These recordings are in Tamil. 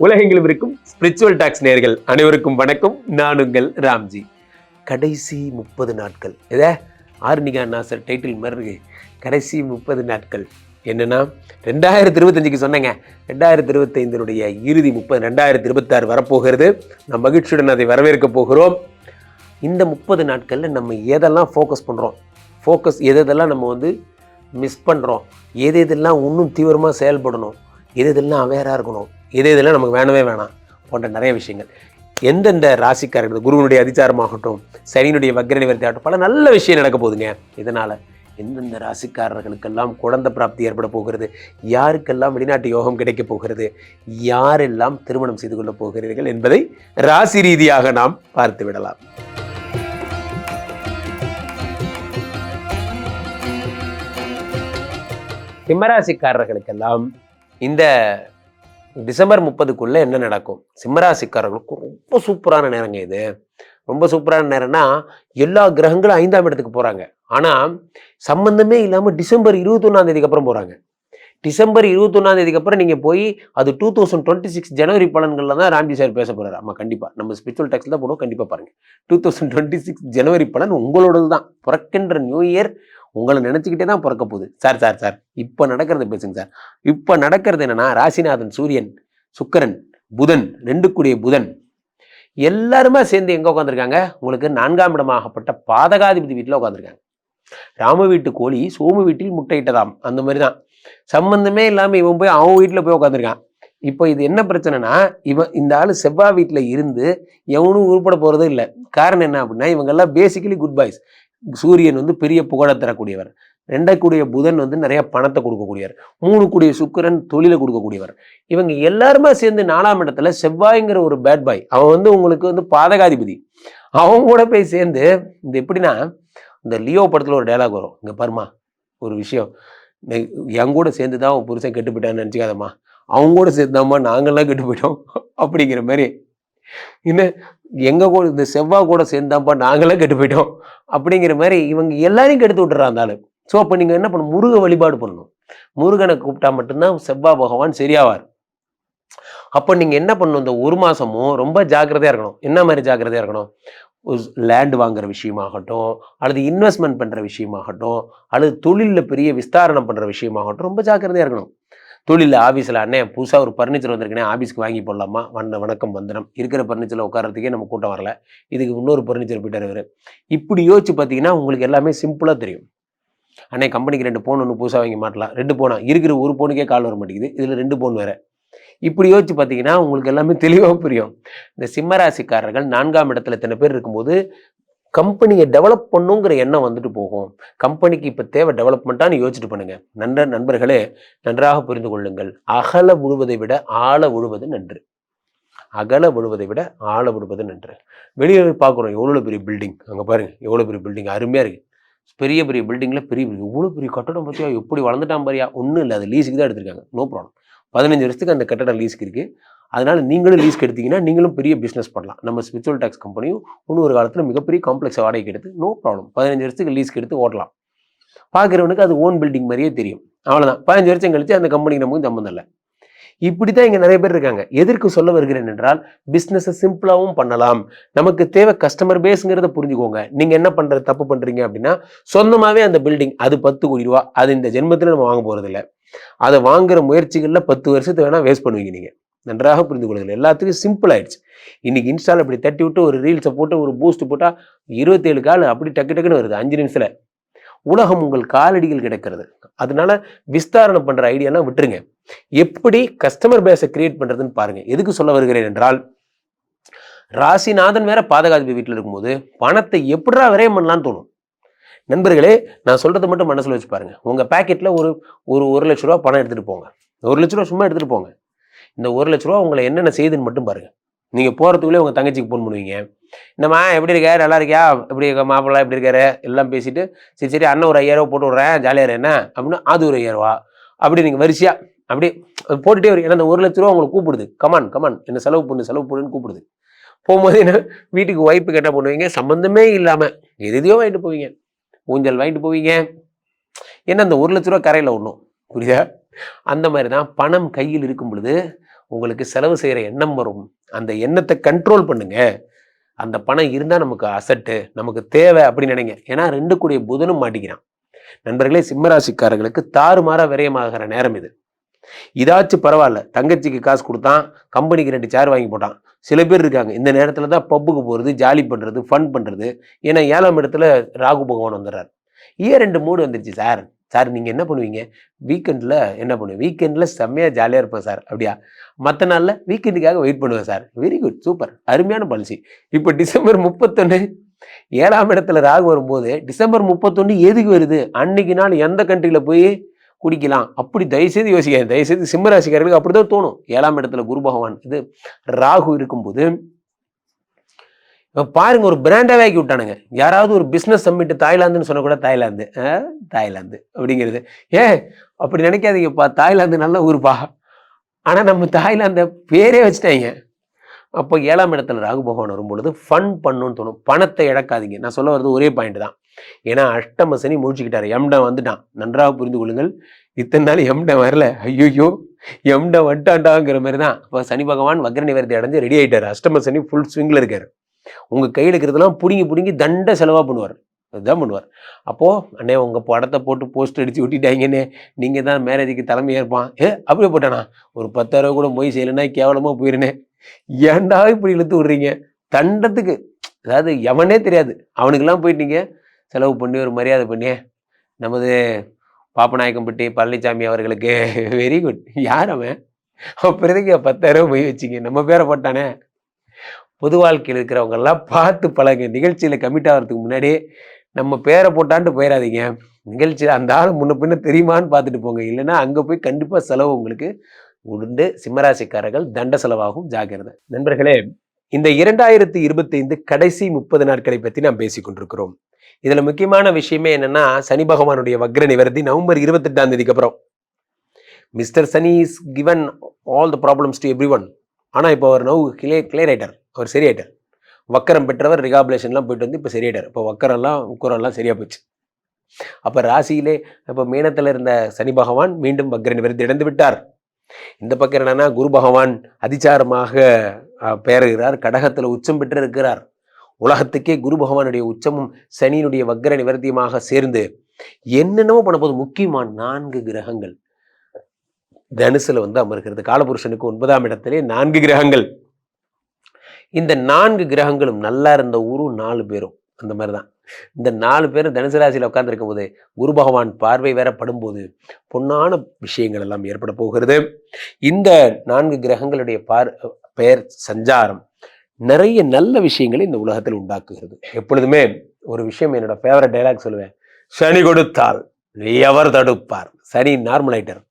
உலகெங்கிலும் இருக்கும் ஸ்பிரிச்சுவல் டாக்ஸ் நேயர்கள் அனைவருக்கும் வணக்கம். நான் உங்கள் ராம்ஜி. கடைசி 30 நாட்கள் ஆர்னிகா நாசர் டைட்டில் மாதிரி இருக்கு. கடைசி 30 நாட்கள் என்னன்னா 2025க்கு சொன்னேங்க. 2025 இறுதி 2026 வரப்போகிறது. நாம் மகிழ்ச்சியுடன் அதை வரவேற்க போகிறோம். இந்த 30 நாட்களில் நம்ம எதெல்லாம் ஃபோக்கஸ் பண்ணுறோம், எதெல்லாம் நம்ம மிஸ் பண்ணுறோம், எதெல்லாம் இன்னும் தீவிரமாக செயல்படணும், எதெல்லாம் அவேராக இருக்கணும், இதெல்லாம் நமக்கு வேணவே வேணாம் போன்ற நிறைய விஷயங்கள். எந்தெந்த ராசிக்காரர்கள் குருவனுடைய அதிச்சாரமாகட்டும், சனியினுடைய வக்ர நிவர்த்தி ஆகட்டும், பல நல்ல விஷயம் நடக்க போகுதுங்க. இதனால் எந்தெந்த ராசிக்காரர்களுக்கெல்லாம் குழந்தை பிராப்தி ஏற்பட போகிறது, யாருக்கெல்லாம் வெளிநாட்டு யோகம் கிடைக்க போகிறது, யாரெல்லாம் திருமணம் செய்து கொள்ளப் போகிறீர்கள் என்பதை ராசி ரீதியாக நாம் பார்த்து விடலாம். சிம்மராசிக்காரர்களுக்கெல்லாம் இந்த டிசம்பர் 30க்குள்ள என்ன நடக்கும்? சிம்மராசிக்காரர்களுக்கு ரொம்ப சூப்பரான நேரங்க இது. ரொம்ப சூப்பரான நேரம்னா எல்லா கிரகங்களும் 5ஆம் இடத்துக்கு போறாங்க. ஆனா சம்பந்தமே இல்லாம டிசம்பர் 21 அப்புறம் போறாங்க. டிசம்பர் 21 அப்புறம் நீங்க போய் அது 2026 ஜனவரி பலன்கள்ல தான் ராம்ஜி சார் பேச போறாரு. ஆமா, கண்டிப்பா நம்ம ஸ்பிரிச்சுவல் டாக்ஸ் தான் போடுவோம். கண்டிப்பா பாருங்க. 2026 ஜனவரி பலன் உங்களோடது தான். பிறக்கின்ற நியூ இயர் உங்களை நினைச்சுக்கிட்டே தான் பிறக்க போகுது. சார் இப்ப நடக்கிறது பேசுங்க சார். இப்ப நடக்கிறது என்னன்னா, ராசிநாதன் சூரியன், சுக்கிரன், புதன், 2 கூடிய புதன் எல்லாருமே சேர்ந்து எங்க உட்காந்துருக்காங்க? உங்களுக்கு 4ஆம் இடமாகப்பட்ட பாதகாதிபதி வீட்டுல உட்காந்துருக்காங்க. ராம வீட்டு கோழி சோமு வீட்டில் முட்டையிட்டதாம். அந்த மாதிரிதான் சம்பந்தமே இல்லாம இவன் போய் அவன் வீட்டுல போய் உட்காந்துருக்கான். இப்போ இது என்ன பிரச்சனைனா, இந்த ஆளு செவ்வாய் வீட்டுல இருந்து எவனும் உருப்பட போறதே இல்லை. காரணம் என்ன அப்படின்னா, இவங்கெல்லாம் பேசிக்கலி குட் பாய்ஸ். சூரியன் பெரிய புகழை தரக்கூடியவர். 2 கூடிய புதன் நிறைய பணத்தை கொடுக்கக்கூடியவர். 3 கூடிய சுக்கிரன் தொழிலை கொடுக்கக்கூடியவர். இவங்க எல்லாருமே சேர்ந்து 4ஆம் இடத்துல செவ்வாய்ங்கிற ஒரு பேட் பாய், அவன் உங்களுக்கு பாதகாதிபதி, அவன் கூட போய் சேர்ந்து இந்த எப்படின்னா, இந்த லியோ படத்துல ஒரு டைலாக் வரும், இங்க பாருமா ஒரு விஷயம், என் கூட சேர்ந்துதான் அவன் புருஷன் கெட்டு போயிட்டான்னு நினைச்சுக்காதம்மா, அவங்க கூட சேர்ந்தாம்மா நாங்கள்லாம் கெட்டு போயிட்டோம் அப்படிங்கிற மாதிரி. இன்னும் எங்க கூட இந்த செவ்வாய் கூட சேர்ந்தாப்பா நாங்களாம் கெட்டு போயிட்டோம் அப்படிங்கிற மாதிரி இவங்க எல்லாரையும் கெடுத்து விட்டுறாங்க. ஸோ அப்போ நீங்க என்ன பண்ணணும்? முருக வழிபாடு பண்ணணும். முருகனை கூப்பிட்டா மட்டும்தான் செவ்வாய் பகவான் சரியாவார். அப்போ நீங்க என்ன பண்ணணும்? இந்த 1 மாசமும் ரொம்ப ஜாக்கிரதையா இருக்கணும். என்ன மாதிரி ஜாக்கிரதையா இருக்கணும்? லேண்ட் வாங்குற விஷயமாகட்டும், அல்லது இன்வெஸ்ட்மெண்ட் பண்ற விஷயமாகட்டும், அல்லது தொழிலில் பெரிய விஸ்தாரணம் பண்ற விஷயமாகட்டும் ரொம்ப ஜாக்கிரதையா இருக்கணும். தொழில் ஆஃபீஸில் அண்ணே புதுசாக ஒரு ஃபர்னிச்சர் வந்திருக்கேனே, ஆஃபீஸ்க்கு வாங்கி போடலாமா? வணக்கம் வந்தனம். இருக்கிற ஃபர்னிச்சரில் உட்காரத்துக்கே நம்ம கூட்டம் வரல, இதுக்கு இன்னொரு ஃபர்னிச்சர் போயிட்டார் இவர். இப்படி யோசிச்சு பார்த்தீங்கன்னா உங்களுக்கு எல்லாமே சிம்பிளாக தெரியும். அண்ணே கம்பெனிக்கு 2 ஃபோன் ஒன்று புதுசாக வாங்கி மாட்டலாம். 2 ஃபோனா இருக்கிற ஒரு ஃபோனுக்கே கால் வர மாட்டேங்குது, இதில் 2 ஃபோன் வேறு. இப்படி யோசிச்சு பார்த்தீங்கன்னா உங்களுக்கு எல்லாமே தெளிவாக புரியும். இந்த சிம்மராசிக்காரர்கள் 4ஆம் இடத்துல இத்தனை பேர் இருக்கும்போது கம்பெனியை டெவலப் பண்ணுங்கிற எண்ணம் போகும். கம்பெனிக்கு இப்போ தேவை டெவலப்மெண்ட்டான்னு யோசிச்சுட்டு பண்ணுங்க. நண்பர்களே, நன்றாக புரிந்து கொள்ளுங்கள். அகல விழுவதை விட ஆழ விழுவது நன்று. அகல விழுவதை விட ஆழ விழுவது நன்று. வெளியே பார்க்குறோம் எவ்வளோ பெரிய பில்டிங், அங்கே பாருங்க எவ்வளோ பெரிய பில்டிங், அருமையாக இருக்கு. பெரிய பெரிய பில்டிங்கில் பெரிய எவ்வளோ பெரிய கட்டடம் பார்த்தியா, எப்படி வளர்ந்துட்டான் பாரியா. ஒன்றும் இல்லை, அது லீஸுக்கு தான் எடுத்திருக்காங்க. No problem. 15 வருஷத்துக்கு அந்த கட்டடம் லீஸுக்கு இருக்குது. அதனால நீங்களும் லீஸ்க்கு எடுத்தீங்கன்னா நீங்களும் பெரிய பிஸ்னஸ் பண்ணலாம். நம்ம ஸ்பிரிச்சுவல் டாக்ஸ் கம்பெனியும் ஒரு காலத்தில் மிகப்பெரிய காம்ப்ளெக்ஸ் வாடகைக்கு எடுத்து நோ ப்ராப்ளம் 15 வருஷத்துக்கு லீஸ்க்கு எடுத்து ஓட்டலாம். பார்க்குறவனுக்கு அது ஓன் பில்டிங் மாதிரியே தெரியும். அவ்வளோதான். 15 வருஷம் கழிச்சு அந்த கம்பெனிக்கு நமக்கு சம்மந்தம் இல்லை. இப்படி தான் இங்கே நிறைய பேர் இருக்காங்க. எதற்கு சொல்ல வருகிறேன் என்றால், பிஸ்னஸை சிம்பிளாகவும் பண்ணலாம். நமக்கு தேவை கஸ்டமர் பேஸுங்கிறத புரிஞ்சுக்கோங்க. நீங்கள் என்ன பண்ணுறது தப்பு பண்ணுறீங்க அப்படின்னா, சொந்தமாகவே அந்த பில்டிங் அது 10 கோடி ரூபா, அது இந்த ஜென்மத்தில் நம்ம வாங்க போகிறதில்ல. அதை வாங்குற முயற்சிகளில் 10 வருஷத்தை வேணால் வேஸ்ட் பண்ணுவீங்க நீங்கள். நன்றாக புரிந்து கொள்ளுங்கள். எல்லாத்துக்கும் சிம்பிள் ஆயிடுச்சு. இன்னைக்கு இன்ஸ்டால் அப்படி தட்டி விட்டு ஒரு ரீல்ஸை போட்டு ஒரு பூஸ்ட் போட்டால் 27 கால் அப்படி டக்குன்னு வருது 5 நிமிஷத்துல. உலகம் உங்கள் காலடிகள் கிடக்கிறது. அதனால விஸ்தாரணம் பண்ற ஐடியாலாம் விட்டுருங்க. எப்படி கஸ்டமர் பேஸை கிரியேட் பண்றதுன்னு பாருங்க. எதுக்கு சொல்ல வருகிறேன் என்றால், ராசிநாதன் வேற பாதகாதிபதி வீட்டில் இருக்கும்போது பணத்தை எப்படா விரயம் பண்ணலான்னு தோணும். நண்பர்களே, நான் சொல்றதை மட்டும் மனசுல வச்சு பாருங்க. உங்க பேக்கெட்ல ஒரு 1 லட்ச ரூபா பணம் எடுத்துட்டு போங்க. 1 லட்ச ரூபா சும்மா எடுத்துட்டு போங்க. இந்த 1 லட்ச ரூபா உங்களை என்னென்ன செய்யுதுன்னு மட்டும் பாருங்க. நீங்க போறதுக்குள்ளே உங்க தங்கச்சிக்கு ஃபோன் பண்ணுவீங்க. என்னம்மா எப்படி இருக்க, நல்லா இருக்கியா, எப்படி இருக்க மாப்பிள்ளை, எப்படி இருக்காரு எல்லாம் பேசிட்டு, சரி அண்ணன் ஒரு 5000 ரூபா போட்டு விட்றேன், ஜாலியாக இரு என்ன அப்படின்னா, அது ஒரு 5000 ரூபா அப்படி நீங்கள் வரிசையா அப்படியே போட்டுட்டே வரும். ஏன்னா அந்த 1 லட்ச ரூபா உங்களை கூப்பிடுது. கமான் என்ன செலவு பண்ணுன்னு கூப்பிடுது. போகும்போது என்ன வீட்டுக்கு ஒய்ஃபு கேட்டால் பண்ணுவீங்க, சம்மந்தமே இல்லாமல் எதையோ வாங்கிட்டு போவீங்க. ஊஞ்சல் வாங்கிட்டு போவீங்க. ஏன்னா அந்த 1 லட்ச ரூபா கரையில் ஒன்றும் புரியுதா? அந்த மாதிரி தான் பணம் கையில் இருக்கும் பொழுது உங்களுக்கு செலவு செய்கிற எண்ணம் வரும். அந்த எண்ணத்தை கண்ட்ரோல் பண்ணுங்க. அந்த பணம் இருந்தால் நமக்கு அசட்டு, நமக்கு தேவை அப்படின்னு நினைங்க. ஏன்னா 2 கூடிய புதனும் மாட்டிக்கிறான். நண்பர்களே, சிம்மராசிக்காரர்களுக்கு தாறுமாறா விரயமாகிற நேரம் இது. இதாச்சும் பரவாயில்ல, தங்கச்சிக்கு காசு கொடுத்தான், கம்பெனிக்கு 2 சேர் வாங்கி போட்டான். சில பேர் இருக்காங்க இந்த நேரத்தில் தான் பப்புக்கு போகிறது, ஜாலி பண்ணுறது, ஃபன் பண்ணுறது. ஏன்னா 7ஆம் இடத்துல ராகு பகவான் வந்துடுறார். ஏன் 2 மூடு வந்துருச்சு சார். சார் நீங்கள் என்ன பண்ணுவீங்க? வீக்கெண்டில் என்ன பண்ணுவீங்க? வீக்கெண்டில் செம்மையாக ஜாலியாக இருப்பேன் சார். அப்படியா? மற்ற நாளில் வீக்கெண்டுக்காக வெயிட் பண்ணுவேன் சார். வெரி குட், சூப்பர், அருமையான பாலிசி. இப்போ டிசம்பர் 31 7ஆம் இடத்துல ராகு வரும்போது டிசம்பர் 31 எதுக்கு வருது? அன்னைக்கு நாள் எந்த கண்ட்ரியில் போய் குடிக்கலாம்? அப்படி தயவுசெய்து யோசிக்காது. தயவுசெய்து சிம்மராசிக்காரர்களுக்கு அப்படிதான் தோணும். 7ஆம் இடத்துல குரு பகவான் இது ராகு இருக்கும்போது பாருங்க, ஒரு பிராண்டாவே ஆக்கி விட்டானுங்க. யாராவது ஒரு பிஸ்னஸ் சம்மிட் தாய்லாந்துன்னு சொன்ன கூட தாய்லாந்து அப்படிங்கிறது. அப்படி நினைக்காதீங்கப்பா, தாய்லாந்து நல்ல ஊருப்பா. ஆனால் நம்ம தாய்லாந்தை பேரே வச்சுட்டாங்க. அப்போ 7ஆம் இடத்துல ராகு பகவான் வரும்பொழுது ஃபன் பண்ணணும்னு தோணும். பணத்தை இழக்காதீங்க. நான் சொல்ல வர்றது ஒரே பாயிண்ட் தான். ஏன்னா அஷ்டம சனி முடிச்சுக்கிட்டாரு, எம்டம் வந்துட்டான். நன்றாக புரிந்து கொள்ளுங்கள். இத்தனை நாள் எம்டம் வரல, ஐயோ எம்டம் வந்துட்டான்டாங்கிற மாதிரி தான். இப்போ சனி பகவான் வக்ர நிவர்த்தி அடைஞ்சு ரெடி ஆகிட்டார். அஷ்டம சனி ஃபுல் ஸ்விங்கில் இருக்காரு. உங்கள் கையில் இருக்கிறதெல்லாம் பிடுங்கி தண்ட செலவாக பண்ணுவார். அதுதான் பண்ணுவார். அப்போது அண்ணே உங்கள் படத்தை போட்டு போஸ்ட் அடித்து விட்டுட்டாங்கன்னே, நீங்கள் தான் மேரேஜுக்கு தலைமை ஏற்பான். அப்படியே போட்டானா? ஒரு 10,000 கூட மொய் செய்யலைன்னா கேவலமாக போயிருந்தேன். ஏன்டா இப்படி இழுத்து விடுறீங்க தண்டத்துக்கு? அதாவது எவனே தெரியாது அவனுக்கெல்லாம் போயிட்டு நீங்கள் செலவு பண்ணி ஒரு மரியாதை பண்ணி நமது பாப்பநாயக்கம்பட்டி பழனிசாமி அவர்களுக்கு வெரி குட். யார் அவன்? அப்புறதுக்கு 10,000 மொய் வச்சிங்க, நம்ம பேரை போட்டானே. பொது வாழ்க்கையில் இருக்கிறவங்கெல்லாம் பார்த்து பழகு. நிகழ்ச்சியில் கமிட் ஆகிறதுக்கு முன்னாடி நம்ம பேரை போட்டான்ட்டு போயிடாதீங்க. நிகழ்ச்சியில் அந்த ஆள் முன்ன பின்ன தெரியுமான்னு பார்த்துட்டு போங்க. இல்லைன்னா அங்கே போய் கண்டிப்பாக செலவு உங்களுக்கு உண்டு. சிம்மராசிக்காரர்கள் தண்ட செலவாகும், ஜாக்கிரதை. நண்பர்களே, இந்த 2025 கடைசி 30 நாட்களை பற்றி நாம் பேசி கொண்டிருக்கிறோம். இதில் முக்கியமான விஷயமே என்னன்னா, சனி பகவானுடைய வக்ர நிவர்த்தி நவம்பர் 28ஆம் தேதிக்கு அப்புறம். Mister Shani is given all the problems to every one. ஆனால் இப்போ அவர் நவ் கிளியர் ஆயிட்டார். அவர் சரியாயிட்டார். வக்கரம் பெற்றவர் ரிகாபுலேஷன்லாம் போயிட்டு வந்து இப்போ சரியாயிட்டார். இப்போ வக்கரெல்லாம் உக்கரெல்லாம் சரியாக போச்சு. அப்போ ராசியிலே இப்போ மீனத்தில் இருந்த சனி பகவான் மீண்டும் வக்ர நிவர்த்தி அடைந்து விட்டார். இந்த பக்கம் என்னன்னா, குரு பகவான் அதிச்சாரமாக பெயர்கிறார். கடகத்தில் உச்சம் பெற்று இருக்கிறார். உலகத்துக்கே குரு பகவானுடைய உச்சமும் சனியினுடைய வக்ர நிவர்த்தியமாக சேர்ந்து என்னென்னமோ பண்ண போது முக்கியமான 4 கிரகங்கள் தனுசுல வந்து அமர்கிறது. காலபுருஷனுக்கு 9ஆம் இடத்திலே 4 கிரகங்கள். இந்த 4 கிரகங்களும் நல்லா இருந்த ஊரும் 4 பேரும் அந்த மாதிரி தான். இந்த 4 பேரும் தனுசு ராசியில் உட்கார்ந்துருக்கும் போது குரு பகவான் பார்வை வேற படும்போது பொன்னான விஷயங்கள் எல்லாம் ஏற்பட போகிறது. இந்த 4 கிரகங்களுடைய பெயர் சஞ்சாரம் நிறைய நல்ல விஷயங்களை இந்த உலகத்தில் உண்டாக்குகிறது. எப்பொழுதுமே ஒரு விஷயம், என்னோட ஃபேவரட் டைலாக் சொல்லுவேன், சனி கொடுத்தால் எவர் தடுப்பார். சனி நார்மல் ஆயிட்டார்.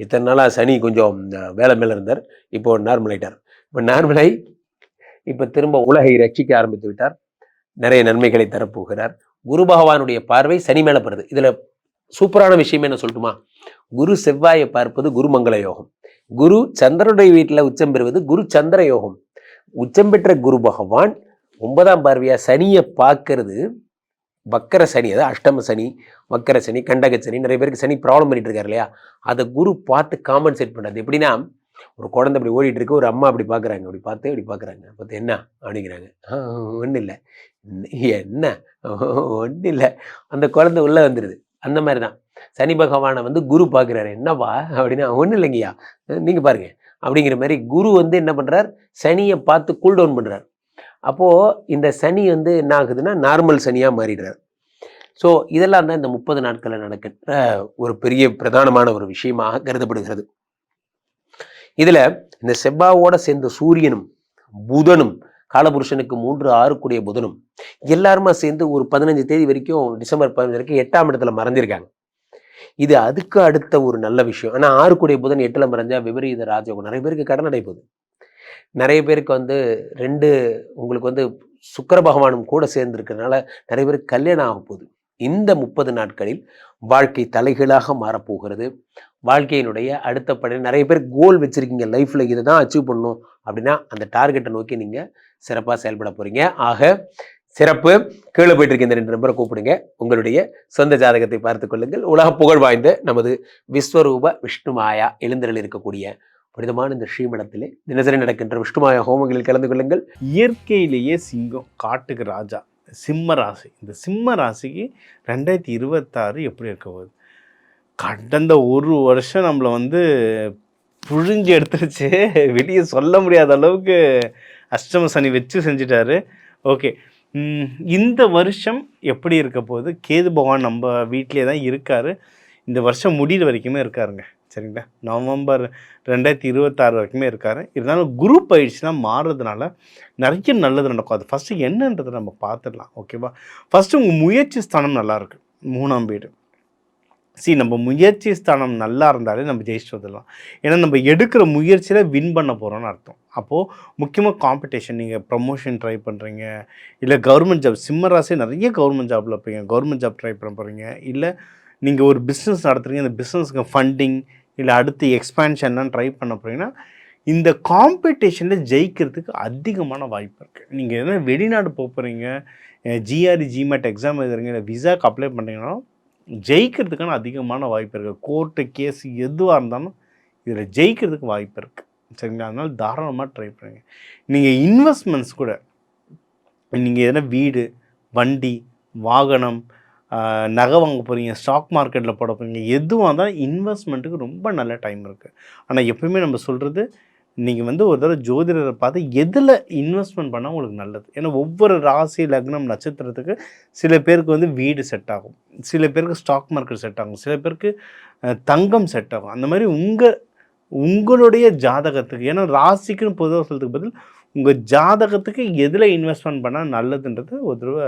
இத்தனை நாளாக சனி கொஞ்சம் வேலை மேலே இருந்தார். இப்போ நார்மல் ஆயிட்டார். இப்போ நார்மலாகி இப்போ திரும்ப உலகை ரட்சிக்க ஆரம்பித்து விட்டார். நிறைய நன்மைகளை தரப்போகிறார். குரு பகவானுடைய பார்வை சனி மேலே படுது. இதில் சூப்பரான விஷயம் என்ன சொல்லட்டுமா? குரு செவ்வாயை பார்ப்பது குரு மங்கள யோகம். குரு சந்திரனுடைய வீட்டில் உச்சம் பெறுவது குரு சந்திர யோகம். உச்சம் பெற்ற குரு பகவான் 9ஆம் பார்வையா சனியை பார்க்கறது வக்கர சனி, அதாவது அஷ்டம சனி, வக்கர சனி, கண்டக சனி. நிறைய பேருக்கு சனி ப்ராப்ளம் பண்ணிட்டு இருக்காரு இல்லையா? அதை குரு பார்த்து காம்பன்சேட் பண்ணுறது. எப்படின்னா, ஒரு குழந்தை அப்படி ஓடிட்டு இருக்கு, ஒரு அம்மா அப்படி பார்க்குறாங்க, அப்படி பார்த்து என்ன அப்படிங்கிறாங்க. ஒன்றும் இல்லை, என்ன ஒன்றும் இல்லை, அந்த குழந்தை உள்ளே வந்துடுது. அந்த மாதிரி தான் சனி பகவானை வந்து குரு பார்க்குறாரு. என்னவா அப்படின்னா, ஒன்றும் இல்லைங்கய்யா, நீங்கள் பாருங்க அப்படிங்கிற மாதிரி குரு வந்து என்ன பண்ணுறார், சனியை பார்த்து கூல் டவுன் பண்ணுறார். அப்போது இந்த சனி வந்து என்ன ஆகுதுன்னா நார்மல் சனியாக மாறிடுறார். ஸோ இதெல்லாம் தான் இந்த 30 நாட்களில் நடக்கிற ஒரு பெரிய பிரதானமான ஒரு விஷயமாக கருதப்படுகிறது. இதில் இந்த செவ்வாயோட சேர்ந்த சூரியனும் புதனும், காலபுருஷனுக்கு 3, 6 கூடிய புதனும் எல்லாருமா சேர்ந்து ஒரு 15 தேதி வரைக்கும், டிசம்பர் 15 வரைக்கும் 8ஆம் இடத்துல மறைஞ்சிருக்காங்க. இது அதுக்கு அடுத்த ஒரு நல்ல விஷயம். ஆனால் 6 கூடிய புதன் 8ல் மறைஞ்சா விபரீத ராஜயோகம். நிறைய பேருக்கு கடன் அடைப்போகுது. நிறைய பேருக்கு வந்து உங்களுக்கு வந்து சுக்கிர பகவானும் கூட சேர்ந்துருக்கிறதுனால நிறைய பேருக்கு கல்யாணம் ஆக போகுது. இந்த 30 நாட்களில் வாழ்க்கை தலைகீழாக மாறப்போகிறது. வாழ்க்கையினுடைய அடுத்த படி நிறைய பேர் கோல் வச்சுருக்கீங்க, லைஃப்பில் இதை தான் அச்சீவ் பண்ணணும் அப்படின்னா அந்த டார்கெட்டை நோக்கி நீங்கள் சிறப்பாக செயல்பட போகிறீங்க. ஆக சிறப்பு. கீழே போயிட்டு இருக்க இந்த 2 நம்பரை கூப்பிடுங்க. உங்களுடைய சொந்த ஜாதகத்தை பார்த்து கொள்ளுங்கள். உலக புகழ் வாய்ந்த நமது விஸ்வரூப விஷ்ணு மாயா எழுந்தருள் இருக்கக்கூடிய புனிதமான இந்த ஸ்ரீமடத்திலே தினசரி நடக்கின்ற விஷ்ணுமாய ஹோமங்களில் கலந்து கொள்ளுங்கள். இயற்கையிலேயே சிங்கம், காட்டுக்கு ராஜா, சிம்ம ராசி. இந்த சிம்ம ராசிக்கு 2026 எப்படி இருக்க போகுது? கடந்த ஒரு வருஷம் நம்மளை புழிஞ்சு எடுத்துருச்சு. வெளியே சொல்ல முடியாத அளவுக்கு அஷ்டம சனி வச்சு செஞ்சிட்டாரு. ஓகே, இந்த வருஷம் எப்படி இருக்க போகுது? கேது பகவான் நம்ம வீட்டிலே தான் இருக்கார். இந்த வருஷம் முடிகிற வரைக்குமே இருக்காருங்க. சரிங்களா? நவம்பர் 2026 வரைக்குமே இருக்கார். இருந்தாலும் குரு பயிற்சிலாம் மாறுறதுனால நிறைய நல்லது நடக்கும். அது ஃபஸ்ட்டு என்னன்றதை நம்ம பார்த்துடலாம். ஓகேவா? ஃபஸ்ட்டு உங்கள் முயற்சி ஸ்தானம் நல்லாயிருக்கு, 3ஆம் வீடு. நம்ம முயற்சி ஸ்தானம் நல்லா இருந்தாலே நம்ம ஜெயிச்சுட்டு வந்துடலாம். ஏன்னா நம்ம எடுக்கிற முயற்சியில் வின் பண்ண போகிறோன்னு அர்த்தம். அப்போது முக்கியமாக காம்படிஷன், நீங்கள் ப்ரமோஷன் ட்ரை பண்ணுறீங்க, இல்லை கவர்மெண்ட் ஜாப், சிம்ம ராசி நிறைய கவர்மெண்ட் ஜாப்பில் இருப்பீங்க, கவர்மெண்ட் ஜாப் ட்ரை பண்ண போகிறீங்க, இல்லை நீங்கள் ஒரு பிஸ்னஸ் நடத்துகிறீங்க, அந்த பிஸ்னஸ்க்கு ஃபண்டிங் இல்லை அடுத்து எக்ஸ்பேன்ஷன்லாம் ட்ரை பண்ண போகிறீங்கன்னா இந்த காம்படிஷனில் ஜெயிக்கிறதுக்கு அதிகமான வாய்ப்பு இருக்குது. நீங்கள் எதனா வெளிநாடு போகிறீங்க, ஜிஆர்இ ஜிமேட் எக்ஸாம் எழுதுறீங்க, இல்லை விசாக்கு அப்ளை பண்ணுறீங்கன்னா ஜெயிக்கிறதுக்கான அதிகமான வாய்ப்பு இருக்குது. கோர்ட்டு கேஸ் எதுவாக இருந்தாலும் இதில் ஜெயிக்கிறதுக்கு வாய்ப்பு இருக்குது. சரிங்களா? அதனால் தாராளமாக ட்ரை பண்ணுங்கள். நீங்கள் இன்வெஸ்ட்மெண்ட்ஸ் கூட, நீங்கள் எதனா வீடு, வண்டி, வாகனம், நகை வாங்க போகிறீங்க, ஸ்டாக் மார்க்கெட்டில் போட போகிறீங்க, எதுவாக இருந்தாலும் இன்வெஸ்ட்மெண்ட்டுக்கு ரொம்ப நல்ல டைம் இருக்குது. ஆனால் எப்பவுமே நம்ம சொல்கிறது, நீங்கள் ஒரு தடவை ஜோதிடரை பார்த்து எதில் இன்வெஸ்ட்மெண்ட் பண்ணால் உங்களுக்கு நல்லது. ஏன்னா ஒவ்வொரு ராசி, லக்னம், நட்சத்திரத்துக்கு சில பேருக்கு வீடு செட் ஆகும், சில பேருக்கு ஸ்டாக் மார்க்கெட் செட் ஆகும், சில பேருக்கு தங்கம் செட் ஆகும். அந்த மாதிரி உங்களுடைய ஜாதகத்துக்கு, ஏன்னா ராசிக்குன்னு பொதுவாக சொல்கிறதுக்கு பதில் உங்கள் ஜாதகத்துக்கு எதில் இன்வெஸ்ட்மெண்ட் பண்ணால் நல்லதுன்றது ஒரு தடவை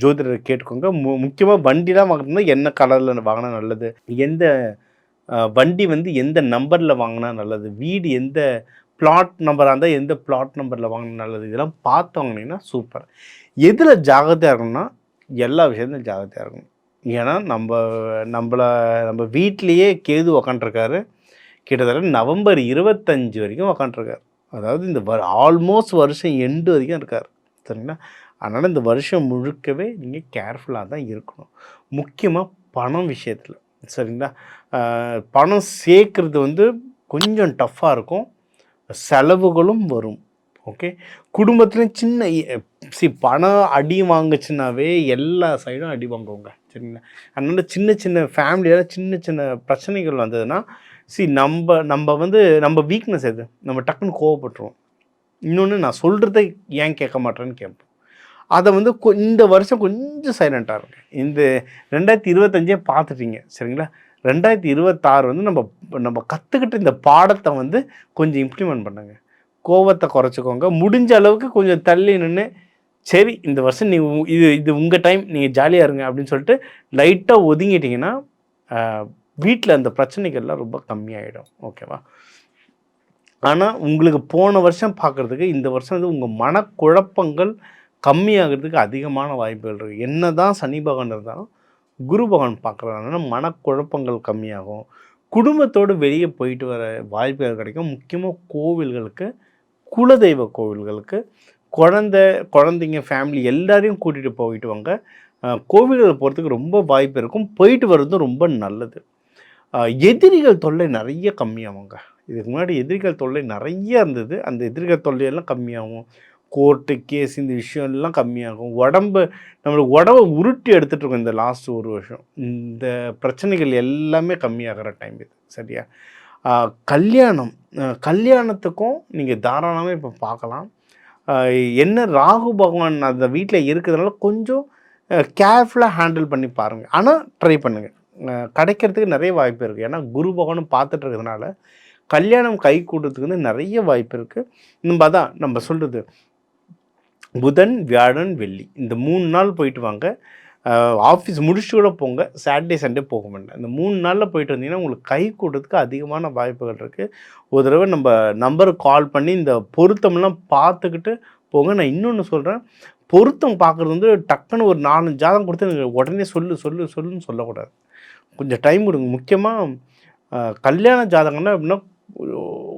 ஜோதிடரை கேட்டுக்கோங்க. முக்கியமாக வண்டிலாம் வாங்கினா என்ன கலரில் வாங்கினா நல்லது, எந்த வண்டி எந்த நம்பரில் வாங்கினா நல்லது, வீடு எந்த பிளாட் நம்பராக இருந்தால் எந்த பிளாட் நம்பரில் வாங்கினா நல்லது, இதெல்லாம் பார்த்து வாங்கினீங்கன்னா சூப்பர். எதில் ஜாகிரதையாக இருக்கணும்னா எல்லா விஷயத்துலையும் ஜாகிரதையாக இருக்கணும். ஏன்னா நம்ம வீட்லேயே கேது உக்காண்ட்ருக்காரு. கிட்டத்தட்ட நவம்பர் 25 வரைக்கும் உக்காண்ட்ருக்கார். அதாவது இந்த ஆல்மோஸ்ட் வருஷம் எண்டு வரைக்கும் இருக்கார். சரிங்களா? அதனால் இந்த வருஷம் முழுக்கவே நீங்கள் கேர்ஃபுல்லாக தான் இருக்கணும். முக்கியமாக பணம் விஷயத்தில். சரிங்களா? பணம் சேர்க்குறது கொஞ்சம் டஃப்பாக இருக்கும், செலவுகளும் வரும். ஓகே, குடும்பத்துலேயும் பணம் அடி வாங்குச்சுன்னாவே எல்லா சைடும் அடி வாங்குவோங்க. சரிங்களா? அதனால் சின்ன சின்ன ஃபேமிலியால் சின்ன சின்ன பிரச்சனைகள் வந்ததுன்னா நம்ம வீக்னஸ் எது, நம்ம டக்குன்னு கோவப்பட்டுருவோம். இன்னொன்று, நான் சொல்கிறத ஏன் கேட்க மாட்டேன்னு கேட்போம். அதை இந்த வருஷம் கொஞ்சம் சைலண்ட்டாக இருங்க. இந்த 2025 பார்த்துட்டீங்க. சரிங்களா? 2026 நம்ம கற்றுக்கிட்ட இந்த பாடத்தை கொஞ்சம் இம்ப்ளிமெண்ட் பண்ணுங்க. கோவத்தை குறைச்சிக்கோங்க. முடிஞ்ச அளவுக்கு கொஞ்சம் தள்ளி நின்று, சரி இந்த வருஷம் இது உங்கள் டைம், நீங்கள் ஜாலியாக இருங்க அப்படின்னு சொல்லிட்டு லைட்டாக ஒதுங்கிட்டிங்கன்னா வீட்டில் அந்த பிரச்சனைகள்லாம் ரொம்ப கம்மியாயிடும். ஓகேவா? ஆனால் உங்களுக்கு போன வருஷம் பார்க்குறதுக்கு இந்த வருஷம் உங்கள் மனக்குழப்பங்கள் கம்மியாகிறதுக்கு அதிகமான வாய்ப்புகள் இருக்குது. என்ன தான் சனி பகவான் இருந்தாலும் குரு பகவான் பார்க்குறதுனால மனக்குழப்பங்கள் கம்மியாகும். குடும்பத்தோடு வெளியே போயிட்டு வர வாய்ப்புகள் கிடைக்கும். முக்கியமாக கோவில்களுக்கு, குலதெய்வ கோவில்களுக்கு குழந்தைங்க ஃபேமிலி எல்லாரையும் கூட்டிகிட்டு போயிட்டு வாங்க. கோவில்களை போகிறதுக்கு ரொம்ப வாய்ப்பு இருக்கும். போயிட்டு வர்றதும் ரொம்ப நல்லது. எதிரிகள் தொல்லை நிறைய கம்மியாகுங்க. இதுக்கு முன்னாடி எதிரிகள் தொல்லை நிறைய இருந்தது. அந்த எதிரிகள் தொல்லையெல்லாம் கம்மியாகும். கோர்ட்டு கேஸ் இந்த விஷயம்லாம் கம்மியாகும். நம்மளுக்கு உடம்பை உருட்டி எடுத்துகிட்ருக்கோம் இந்த லாஸ்ட் ஒரு வருஷம். இந்த பிரச்சனைகள் எல்லாமே கம்மியாகிற டைம் இது. சரியா? கல்யாணத்துக்கும் நீங்கள் தாராளமாக இப்போ பார்க்கலாம். என்ன ராகு பகவான் அந்த வீட்டில் இருக்கிறதுனால கொஞ்சம் கேர்ஃபுல்லாக ஹேண்டில் பண்ணி பாருங்கள். ஆனால் ட்ரை பண்ணுங்கள், கிடைக்கிறதுக்கு நிறைய வாய்ப்பு இருக்குது. ஏன்னா குரு பகவானும் பார்த்துட்டு இருக்கிறதுனால கல்யாணம் கை கூடுறதுக்கு நிறைய வாய்ப்பு இருக்குது. நம்ம சொல்கிறது புதன், வியாழன், வெள்ளி இந்த 3 நாள் போயிட்டு வாங்க. ஆஃபீஸ் முடிச்சுட்டு கூட போங்க. சாட்டர்டே சண்டே போக வேண்டாம். இந்த 3 நாளில் போயிட்டு வந்தீங்கன்னா உங்களுக்கு கை கூடுறதுக்கு அதிகமான வாய்ப்புகள் இருக்குது. ஒரு தடவை நம்ம நம்பருக்கு கால் பண்ணி இந்த பொருத்தம்லாம் பார்த்துக்கிட்டு போங்க. நான் இன்னொன்று சொல்கிறேன், பொருத்தம் பார்க்குறது டக்குன்னு ஒரு 4 ஜாதகம் கொடுத்து எனக்கு உடனே சொல்லுன்னு சொல்லக்கூடாது. கொஞ்சம் டைம் கொடுங்க. முக்கியமாக கல்யாண ஜாதகம்னா அப்படின்னா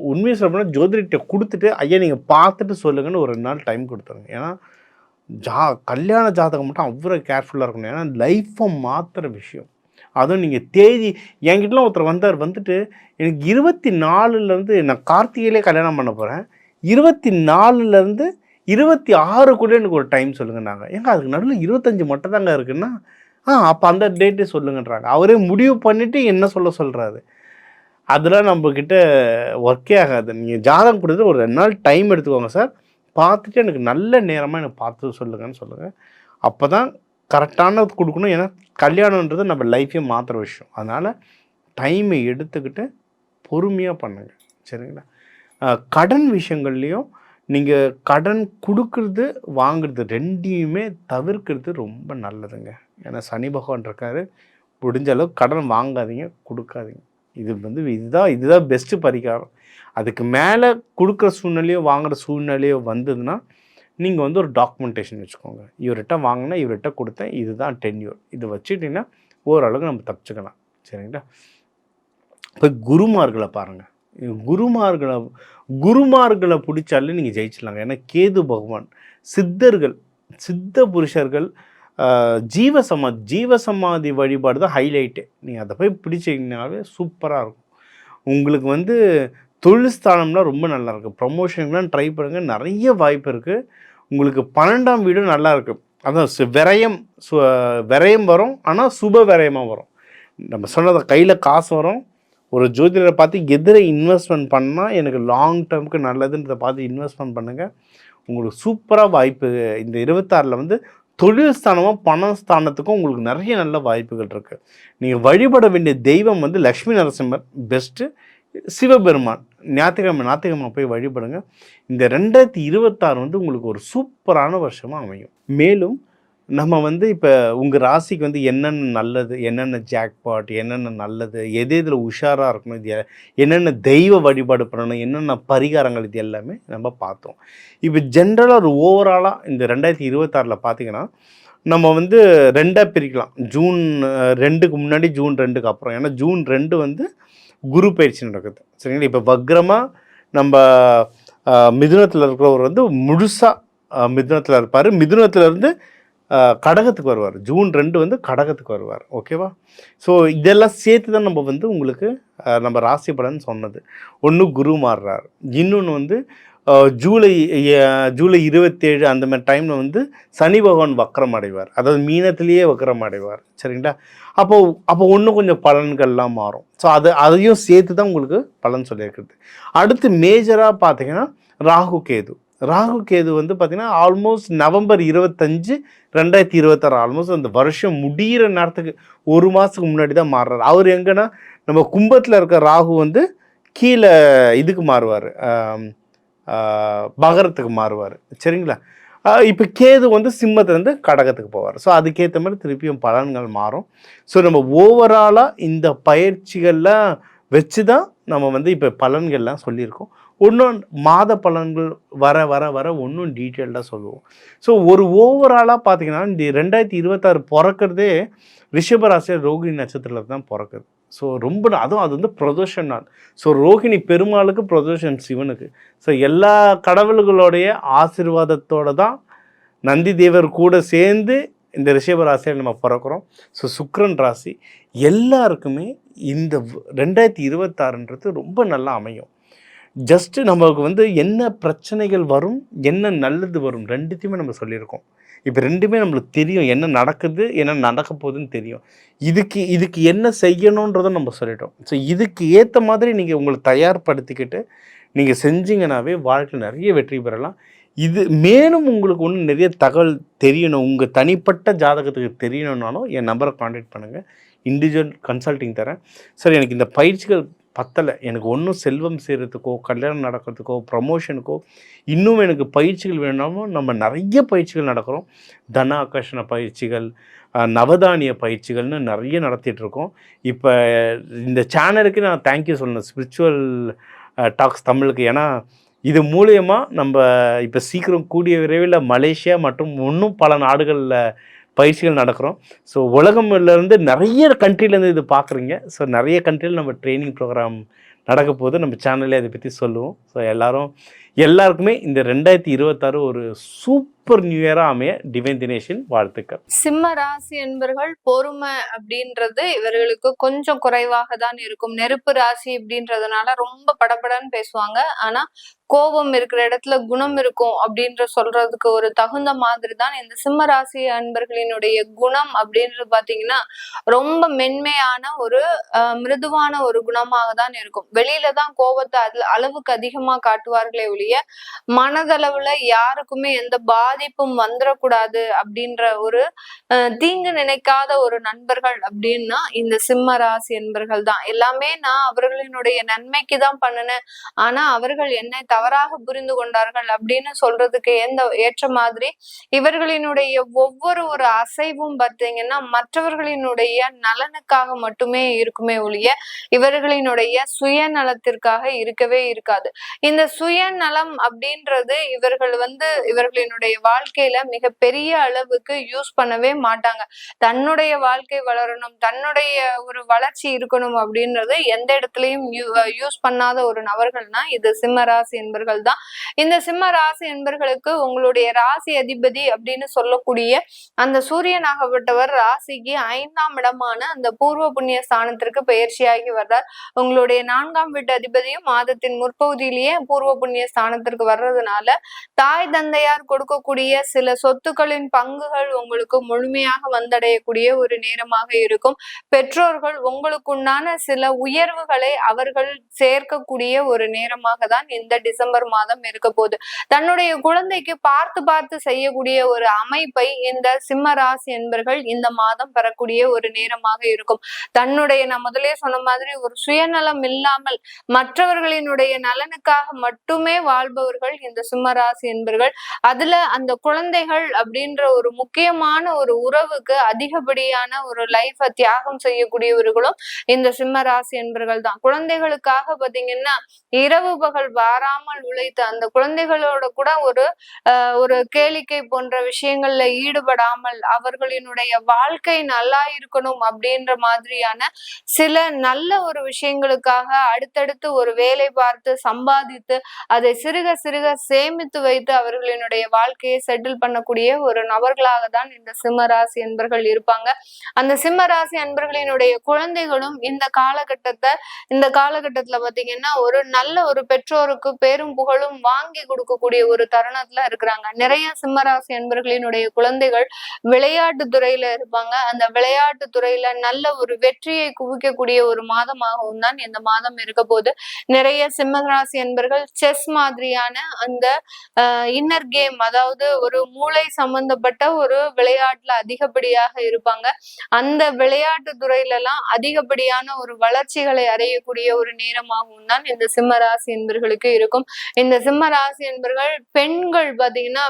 உண்மையை சொல்லப்போனால் ஜோதிடர்கிட்ட கொடுத்துட்டு, ஐயா நீங்கள் பார்த்துட்டு சொல்லுங்கன்னு ஒரு 2 நாள் டைம் கொடுத்துருங்க. ஏன்னா கல்யாண ஜாதகம் மட்டும் அவ்வளோ கேர்ஃபுல்லாக இருக்கணும். ஏன்னா லைஃப்பை மாற்றுற விஷயம். அதுவும் நீங்கள் தேதி என்கிட்டலாம் ஒருத்தர் வந்தார், வந்துட்டு எனக்கு 24லேருந்து நான் கார்த்திகையிலே கல்யாணம் பண்ண போகிறேன், 24லேருந்து 26க்குள்ளே எனக்கு ஒரு டைம் சொல்லுங்கன்னாங்க. ஏங்க அதுக்கு நடுவில் 25 மட்டும் தாங்க இருக்குன்னா, அப்போ அந்த டேட்டே சொல்லுங்கன்றாங்க. அவரே முடிவு பண்ணிவிட்டு என்ன சொல்கிறாரு. அதெல்லாம் நம்மக்கிட்ட ஒர்க்கே ஆகாது. நீங்கள் ஜாதகம் கொடுத்துட்டு ஒரு 2 நாள் டைம் எடுத்துக்கோங்க சார், பார்த்துட்டு எனக்கு நல்ல நேரமாக எனக்கு பார்த்து சொல்லுங்கன்னு சொல்லுங்கள். அப்போ தான் கரெக்டானது கொடுக்கணும். ஏன்னா கல்யாணன்றது நம்ம லைஃப்பையே மாற்றுற விஷயம். அதனால் டைமை எடுத்துக்கிட்டு பொறுமையாக பண்ணுங்க, சரிங்களா? கடன் விஷயங்கள்லேயும் நீங்கள் கடன் கொடுக்கறது வாங்குறது ரெண்டையுமே தவிர்க்கிறது ரொம்ப நல்லதுங்க. ஏன்னா சனி பகவான் இருக்கார். முடிஞ்ச அளவுக்கு கடன் வாங்காதீங்க, கொடுக்காதீங்க. இதுதான் பெஸ்ட்டு பரிகாரம். அதுக்கு மேலே கொடுக்குற சூழ்நிலையோ வாங்குகிற சூழ்நிலையோ வந்ததுன்னா நீங்கள் வந்து ஒரு டாக்குமெண்டேஷன் வச்சுக்கோங்க. இவர்கிட்ட வாங்கினா இவர்கிட்ட கொடுத்தேன், இதுதான் டென்யூர், இது வச்சுட்டிங்கன்னா ஓரளவுக்கு நம்ம தப்பிச்சுக்கலாம், சரிங்களா? இப்போ குருமார்களை பாருங்கள். குருமார்களை பிடிச்சாலே நீங்கள் ஜெயிச்சிடலாங்க. ஏன்னா கேது பகவான் சித்த புருஷர்கள் ஜீவசமாதி வழிபாடு தான் ஹைலைட்டு. நீங்கள் அதை போய் பிடிச்சிங்கனாவே சூப்பராக இருக்கும். உங்களுக்கு வந்து தொழில் ஸ்தானம்லாம் ரொம்ப நல்லாயிருக்கு. ப்ரமோஷனுக்குலாம் ட்ரை பண்ணுங்கள், நிறைய வாய்ப்பு இருக்குது. உங்களுக்கு 12ஆம் வீடும் நல்லா இருக்குது. அதான் விரயம் வரும், ஆனால் சுப விரயமாக வரும். நம்ம சொன்னதை கையில் காசு வரும். ஒரு ஜோதிடரை பார்த்து எதிரை இன்வெஸ்ட்மெண்ட் பண்ணால் எனக்கு லாங் டேர்முக்கு நல்லதுன்றதை பார்த்து இன்வெஸ்ட்மெண்ட் பண்ணுங்கள். உங்களுக்கு சூப்பராக வாய்ப்பு. இந்த 26ல் வந்து தொழில் ஸ்தானமாக பணஸ்தானத்துக்கும் உங்களுக்கு நிறைய நல்ல வாய்ப்புகள் இருக்குது. நீங்கள் வழிபட வேண்டிய தெய்வம் வந்து லக்ஷ்மி நரசிம்மர் பெஸ்ட்டு, சிவபெருமான் ஞாயிற்றுக்கிழமை போய் வழிபடுங்க. இந்த 2026 வந்து உங்களுக்கு ஒரு சூப்பரான வருஷமாக அமையும். மேலும் நம்ம வந்து இப்போ உங்கள் ராசிக்கு வந்து என்னென்ன நல்லது, என்னென்ன ஜாக்பாட், என்னென்ன நல்லது, எதில் உஷாராக இருக்கணும், இது என்னென்ன தெய்வ வழிபாடு பண்ணணும், என்னென்ன பரிகாரங்கள், இது எல்லாமே நம்ம பார்த்தோம். இப்போ ஜென்ரலாக ஒரு ஓவராலாக இந்த 2026ல் பார்த்திங்கன்னா நம்ம வந்து 2ஆக பிரிக்கலாம். ஜூன் 2க்கு முன்னாடி, ஜூன் 2க்கு அப்புறம். ஏன்னா ஜூன் 2 வந்து குரு பயிற்சி நடக்குது, சரிங்களா? இப்போ வக்ரமாக நம்ம மிதுனத்தில் இருக்கிறவர் வந்து முழுசாக மிதுனத்தில் இருப்பார். மிதுனத்திலேருந்து கடகத்துக்கு வருவார். ஜூன் 2 வந்து கடகத்துக்கு வருவார், ஓகேவா? ஸோ இதெல்லாம் சேர்த்து தான் நம்ம வந்து உங்களுக்கு நம்ம ராசி பலன் சொன்னது. ஒன்று குரு மாறுறார், இன்னொன்று வந்து ஜூலை 27 அந்த மாதிரி டைமில் வந்து சனி பகவான் வக்கரம் அடைவார். அதாவது மீனத்திலேயே வக்கரம் அடைவார், சரிங்களா? அப்போ இன்னும் கொஞ்சம் பலன்கள்லாம் மாறும். ஸோ அதையும் சேர்த்து தான் உங்களுக்கு பலன் சொல்லியிருக்குது. அடுத்து மேஜராக பார்த்தீங்கன்னா ராகு கேது வந்து பார்த்திங்கன்னா ஆல்மோஸ்ட் நவம்பர் 25, 2026 ஆல்மோஸ்ட் அந்த வருஷம் முடிகிற நேரத்துக்கு 1 மாதத்துக்கு முன்னாடி தான் மாறுறாரு. அவர் எங்கன்னா நம்ம கும்பத்தில் இருக்க ராகு வந்து கீழே இதுக்கு மாறுவார், மகரத்துக்கு மாறுவார், சரிங்களா? இப்போ கேது வந்து சிம்மத்துலேருந்து கடகத்துக்கு போவார். ஸோ அதுக்கேற்ற மாதிரி திருப்பியும் பலன்கள் மாறும். ஸோ நம்ம ஓவராலாக இந்த பயிற்சிகள்லாம் வச்சு தான் நம்ம வந்து இப்போ பலன்கள்லாம் சொல்லியிருக்கோம். இன்னும் மாத பலன்கள் வர வர வர இன்னும் டீட்டெயில்டாக சொல்லுவோம். ஸோ ஒரு ஓவராலாக பார்த்தீங்கன்னா இந்த 2026 பிறக்கிறதே ரிஷபராசியில் ரோகிணி நட்சத்திரத்தில் தான் பிறக்குது. ஸோ அது வந்து பிரதோஷம் நாள். ஸோ ரோகிணி பெருமாளுக்கு, பிரதோஷம் சிவனுக்கு. ஸோ எல்லா கடவுள்களுடைய ஆசீர்வாதத்தோடு தான் நந்தி தேவர் கூட சேர்ந்து இந்த ரிஷபராசியில் நம்ம பிறக்கிறோம். ஸோ சுக்கிரன் ராசி எல்லாருக்குமே இந்த 2026ன்றது ரொம்ப நல்லா அமையும். ஜஸ்ட்டு நமக்கு வந்து என்ன பிரச்சனைகள் வரும், என்ன நல்லது வரும், ரெண்டுத்தையுமே நம்ம சொல்லியிருக்கோம். இப்போ ரெண்டுமே நம்மளுக்கு தெரியும், என்ன நடக்குது, என்ன நடக்க போகுதுன்னு தெரியும். இதுக்கு என்ன செய்யணுன்றதை நம்ம சொல்லிட்டோம். ஸோ இதுக்கு ஏற்ற மாதிரி நீங்கள் உங்களை தயார்படுத்திக்கிட்டு நீங்கள் செஞ்சீங்கன்னாவே வாழ்க்கையில் நிறைய வெற்றி பெறலாம். இது மேலும் உங்களுக்கு ஒன்று நிறைய தகவல் தெரியணும், உங்கள் தனிப்பட்ட ஜாதகத்துக்கு தெரியணுன்னாலும் என் நம்பரை கான்டாக்ட் பண்ணுங்கள். இண்டிவிஜுவல் கன்சல்ட்டிங் தரேன். சார் எனக்கு இந்த பயிற்சிகள் பத்தலை, எனக்கு ஒன்றும் செல்வம் சேர்கிறதுக்கோ, கல்யாணம் நடக்கிறதுக்கோ, ப்ரமோஷனுக்கோ இன்னும் எனக்கு பயிற்சிகள் வேணாலும் நம்ம நிறைய பயிற்சிகள் நடக்கிறோம். தன ஆகர்ஷண பயிற்சிகள், நவதானிய பயிற்சிகள்னு நிறைய நடத்திட்டுருக்கோம். இப்போ இந்த சேனலுக்கு நான் தேங்க்யூ சொல்லணும், ஸ்பிரிச்சுவல் டாக்ஸ் தமிழுக்கு. ஏன்னா இது மூலயமா நம்ம இப்போ சீக்கிரம் கூடிய விரைவில் மலேசியா மற்றும் இன்னும் பல நாடுகளில் பயிற்சிகள் நடக்கிறோம். ஸோ உலகம்லேருந்து நிறைய கண்ட்ரிலேருந்து இது பார்க்குறீங்க. ஸோ நிறைய கண்ட்ரியில் நம்ம ட்ரைனிங் ப்ரோக்ராம் நடக்க போது நம்ம சேனல்லே அதை பற்றி சொல்லுவோம். ஸோ எல்லோரும் எல்லாருக்குமே இந்த 2026 ஒரு சூப்பர் நியூ இயரா அமைய டிவைன் தினேஷின் வாழ்த்துக்கள். சிம்ம ராசி என்பர்கள் பொறுமை அப்படின்றது இவர்களுக்கு கொஞ்சம் குறைவாக தான் இருக்கும். நெருப்பு ராசி அப்படின்றதுனால ரொம்ப படபடன்னு பேசுவாங்க. ஆனா கோபம் இருக்கிற இடத்துல குணம் இருக்கும் அப்படின்ற சொல்றதுக்கு ஒரு தகுந்த மாதிரி தான் இந்த சிம்ம ராசி அன்பர்களினுடைய குணம் அப்படின்றது பாத்தீங்கன்னா ரொம்ப மென்மையான ஒரு மிருதுவான ஒரு குணமாக தான் இருக்கும். வெளியில தான் கோபத்தை அளவுக்கு அதிகமா காட்டுவார்களே ஒழிய மனதளவுல யாருக்குமே எந்த பாதிப்பும் வந்துடக்கூடாது அப்படின்ற ஒரு தீங்கு நினைக்காத ஒரு நண்பர்கள் அப்படின்னா இந்த சிம்ம ராசி என்பர்கள் தான். எல்லாமே நான் அவர்களினுடைய நன்மைக்கு தான் பண்ணினேன், ஆனா அவர்கள் என்னை தவறாக புரிந்து கொண்டார்கள் அப்படின்னு சொல்றதுக்கு ஏற்ற மாதிரி இவர்களினுடைய ஒவ்வொரு ஒரு அசைவும் பார்த்தீங்கன்னா மற்றவர்களினுடைய நலனுக்காக மட்டுமே இருக்குமே ஒழிய இவர்களினுடைய சுயநலத்திற்காக இருக்கவே இருக்காது. இந்த சுயநலம் அப்படின்றது இவர்களினுடைய வாழ்க்கையில மிக பெரிய அளவுக்கு யூஸ் பண்ணவே மாட்டாங்க. தன்னுடைய வாழ்க்கை வளரணும், தன்னுடைய ஒரு வளர்ச்சி இருக்கணும் அப்படின்றது எந்த இடத்துலயும் யூஸ் பண்ணாத ஒரு நபர்கள்னா இது சிம்ம ராசி என்பர்கள் தான். இந்த சிம்ம ராசி என்பர்களுக்கு உங்களுடைய ராசி அதிபதி அப்படின்னு சொல்லக்கூடிய அந்த சூரியனாகப்பட்டவர் ராசிக்கு 5ஆம் இடமான அந்த பூர்வ புண்ணிய ஸ்தானத்திற்கு பயிற்சியாகி வர்றார். உங்களுடைய 4ஆம் வீட்டு அதிபதியும் மாதத்தின் முற்பகுதியிலேயே பூர்வ புண்ணிய ஸ்தானத்திற்கு வர்றதுனால தாய் தந்தையார் கொடுக்கக்கூடிய சில சொத்துக்களின் பங்குகள் உங்களுக்கு முழுமையாக வந்தடையக்கூடிய ஒரு நேரமாக இருக்கும். பெற்றோர்கள் உங்களுக்குண்டான சில உயர்வுகளை அவர்கள் சேர்க்கக்கூடிய ஒரு நேரமாக தான் இந்த டிசம்பர் மாதம் இருக்க போகுது. தன்னுடைய குழந்தைக்கு பார்த்து பார்த்து செய்யக்கூடிய ஒரு அமைப்பை இந்த சிம்ம ராசி என்பர்கள் இந்த மாதம் பெறக்கூடிய ஒரு நேரமாக இருக்கும். நான் முதலே சொன்ன மாதிரி ஒரு சுயநலம் இல்லாமல் மற்றவர்களினுடைய நலனுக்காக மட்டுமே வாழ்பவர்கள் இந்த சிம்ம ராசி என்பர்கள். அதுல அந்த குழந்தைகள் அப்படின்ற ஒரு முக்கியமான ஒரு உறவுக்கு அதிகப்படியான ஒரு லைஃப தியாகம் செய்யக்கூடியவர்களும் இந்த சிம்ம ராசி என்பர்கள் தான். குழந்தைகளுக்காக பாத்தீங்கன்னா இரவு பகல் வாராமல் உழைத்து அந்த குழந்தைகளோட கூட ஒரு கேளிக்கை போன்ற விஷயங்கள்ல ஈடுபடாமல் அவர்களினுடைய வாழ்க்கை நல்லா இருக்கணும் அப்படின்ற மாதிரியான சில நல்ல ஒரு விஷயங்களுக்காக அடுத்தடுத்து ஒரு வேலை பார்த்து சம்பாதித்து அதை சிறுக சிறுக சேமித்து வைத்து அவர்களினுடைய வாழ்க்கையை செட்டில் பண்ணக்கூடிய ஒரு நபர்களாக தான் இந்த சிம்ம ராசி என்பர்கள் இருப்பாங்க. அந்த சிம்ம ராசி அன்பர்களினுடைய குழந்தைகளும் இந்த காலகட்டத்துல பாத்தீங்கன்னா ஒரு நல்ல ஒரு பெற்றோருக்கு பேரும் புகழும் வாங்கி கொடுக்கக்கூடிய ஒரு தருணத்துல இருக்கிறாங்க. நிறைய சிம்ம ராசி அன்பர்களினுடைய குழந்தைகள் விளையாட்டு துறையில இருப்பாங்க. அந்த விளையாட்டு துறையில நல்ல ஒரு வெற்றியை குவிக்கக்கூடிய ஒரு மாதமாகவும் தான் இந்த மாதம் இருக்க போது. நிறைய சிம்ம ராசி அன்பர்கள் செஸ் மாதிரியான அந்த இன்னர் கேம், அதாவது ஒரு மூளை சம்பந்தப்பட்ட ஒரு விளையாட்டுல அதிகப்படியாக இருப்பாங்க. அந்த விளையாட்டு துறையில எல்லாம் அதிகப்படியான ஒரு வளர்ச்சிகளை அடையக்கூடிய ஒரு நேரமாகவும் தான் இந்த சிம்ம ராசி என்பர்களுக்கு இருக்கும். இந்த சிம்ம ராசி என்பர்கள் பெண்கள் பாத்தீங்கன்னா